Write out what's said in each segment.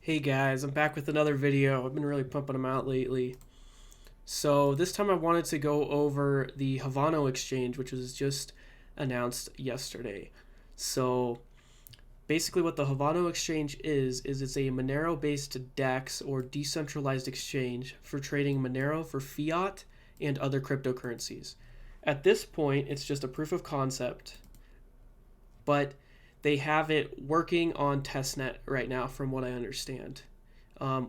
Hey guys, I'm back with another video. I've been really pumping them out lately. So this time I wanted to go over the Haveno exchange, which was just announced yesterday. So basically what the Haveno exchange is it's a Monero-based DEX or decentralized exchange for trading Monero for fiat and other cryptocurrencies. At this point, it's just a proof of concept, but they have it working on testnet right now, from what I understand.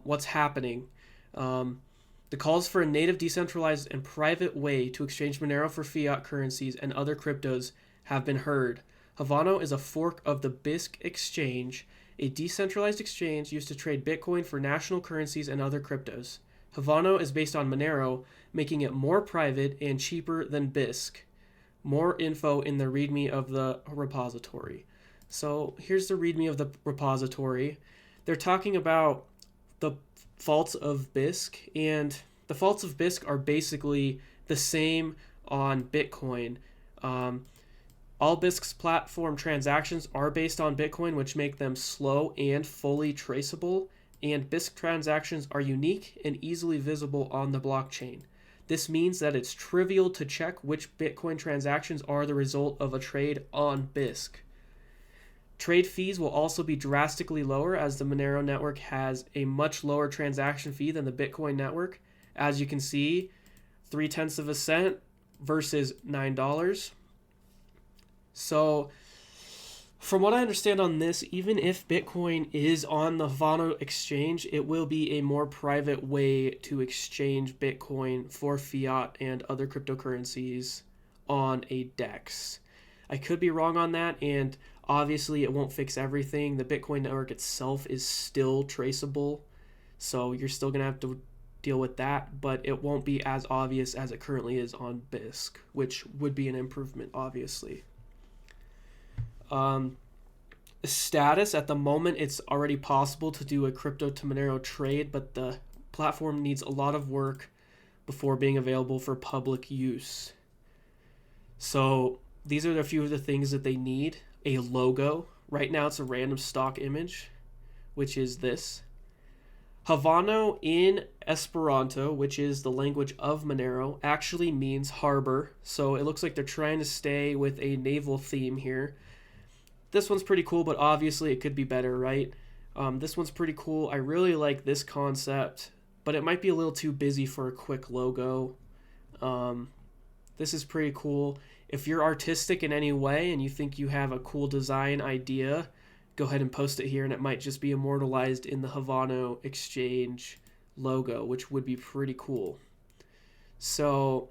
What's happening? The calls for a native, decentralized, and private way to exchange Monero for fiat currencies and other cryptos have been heard. Haveno is a fork of the BISC exchange, a decentralized exchange used to trade Bitcoin for national currencies and other cryptos. Haveno is based on Monero, making it more private and cheaper than BISC. More info in the README of the repository. So here's the README of the repository. They're talking about the faults of BISC, and the faults of BISC are basically the same on Bitcoin. All BISC's platform transactions are based on Bitcoin, which make them slow and fully traceable, and BISC transactions are unique and easily visible on the blockchain. This means that it's trivial to check which Bitcoin transactions are the result of a trade on BISC. Trade fees will also be drastically lower, as the Monero network has a much lower transaction fee than the Bitcoin network. As you can see, 0.3 of a cent versus $9. So from what I understand on this, even if Bitcoin is on the Haveno exchange, it will be a more private way to exchange Bitcoin for fiat and other cryptocurrencies on a DEX. I could be wrong on that, and obviously it won't fix everything. The Bitcoin network itself is still traceable, so you're still going to have to deal with that, but it won't be as obvious as it currently is on BISC, which would be an improvement, obviously. Status, at the moment, it's already possible to do a crypto to Monero trade, but the platform needs a lot of work before being available for public use. So these are a few of the things that they need. A logo. Right now it's a random stock image, which is this. Haveno in Esperanto, which is the language of Monero, actually means harbor, so it looks like they're trying to stay with a naval theme here. This one's pretty cool, but obviously it could be better, right? This one's pretty cool. I really like this concept, but it might be a little too busy for a quick logo. This is pretty cool. If you're artistic in any way and you think you have a cool design idea, go ahead and post it here, and it might just be immortalized in the Haveno exchange logo, which would be pretty cool. So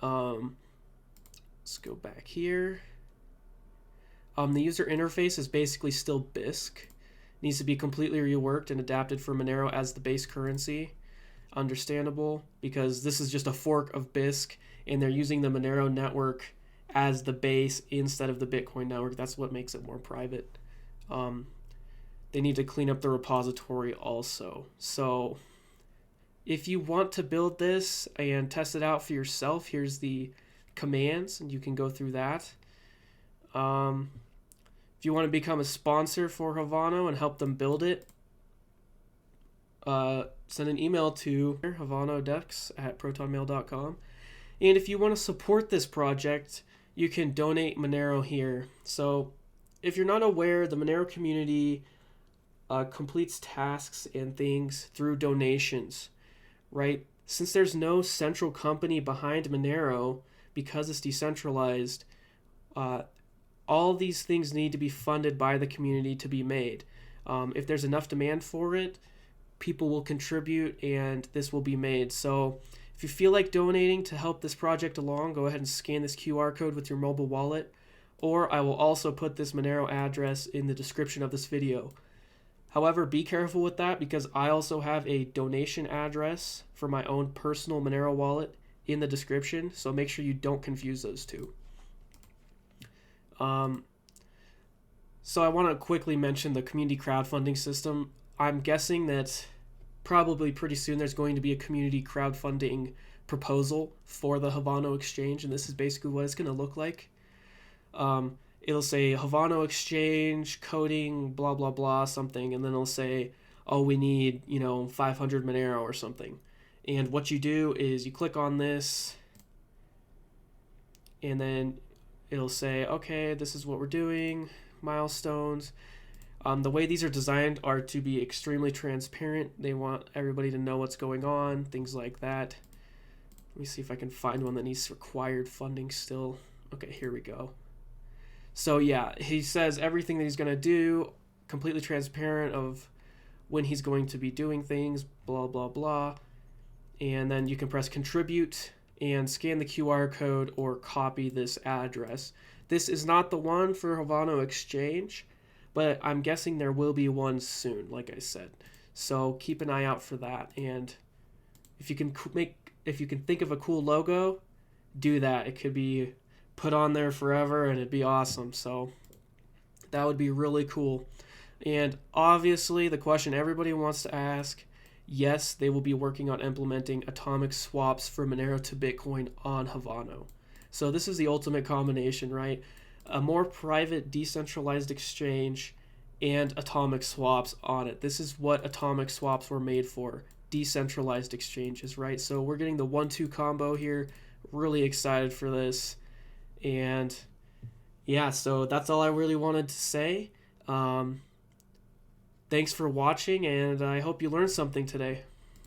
let's go back here. The user interface is basically still BISC. Needs to be completely reworked and adapted for Monero as the base currency. Understandable, because this is just a fork of BISC, and they're using the Monero network as the base instead of the Bitcoin network. That's what makes it more private. They need to clean up the repository also. So if you want to build this and test it out for yourself, here's the commands, and you can go through that. If you want to become a sponsor for Haveno and help them build it, send an email to havenodex@protonmail.com. And if you want to support this project, you can donate Monero here. So if you're not aware, the Monero community completes tasks and things through donations, right? Since there's no central company behind Monero, because it's decentralized, all these things need to be funded by the community to be made. If there's enough demand for it, people will contribute and this will be made. So if you feel like donating to help this project along, go ahead and scan this QR code with your mobile wallet, or I will also put this Monero address in the description of this video. However, be careful with that, because I also have a donation address for my own personal Monero wallet in the description, so make sure you don't confuse those two. So I want to quickly mention the community crowdfunding system. I'm guessing that probably pretty soon there's going to be a community crowdfunding proposal for the Haveno exchange, and this is basically what it's going to look like. it'll say Haveno exchange, coding, blah, blah, blah, something. And then it'll say, oh, we need, 500 Monero or something. And what you do is you click on this, and then it'll say, okay, this is what we're doing, milestones. The way these are designed are to be extremely transparent. They want everybody to know what's going on, things like that. Let me see if I can find one that needs required funding still. Okay, here we go. So yeah, he says everything that he's going to do, completely transparent of when he's going to be doing things, blah, blah, blah. And then you can press contribute and scan the QR code or copy this address. This is not the one for Haveno Exchange, but I'm guessing there will be one soon, like I said. So keep an eye out for that. And if you can think of a cool logo, do that. It could be put on there forever and it'd be awesome. So that would be really cool. And obviously the question everybody wants to ask, yes, they will be working on implementing atomic swaps for Monero to Bitcoin on Haveno. So this is the ultimate combination, right? A more private, decentralized exchange and atomic swaps on it. This is what atomic swaps were made for, decentralized exchanges, right? So we're getting the 1-2 combo here. Really excited for this. And yeah, so that's all I really wanted to say. Thanks for watching, and I hope you learned something today.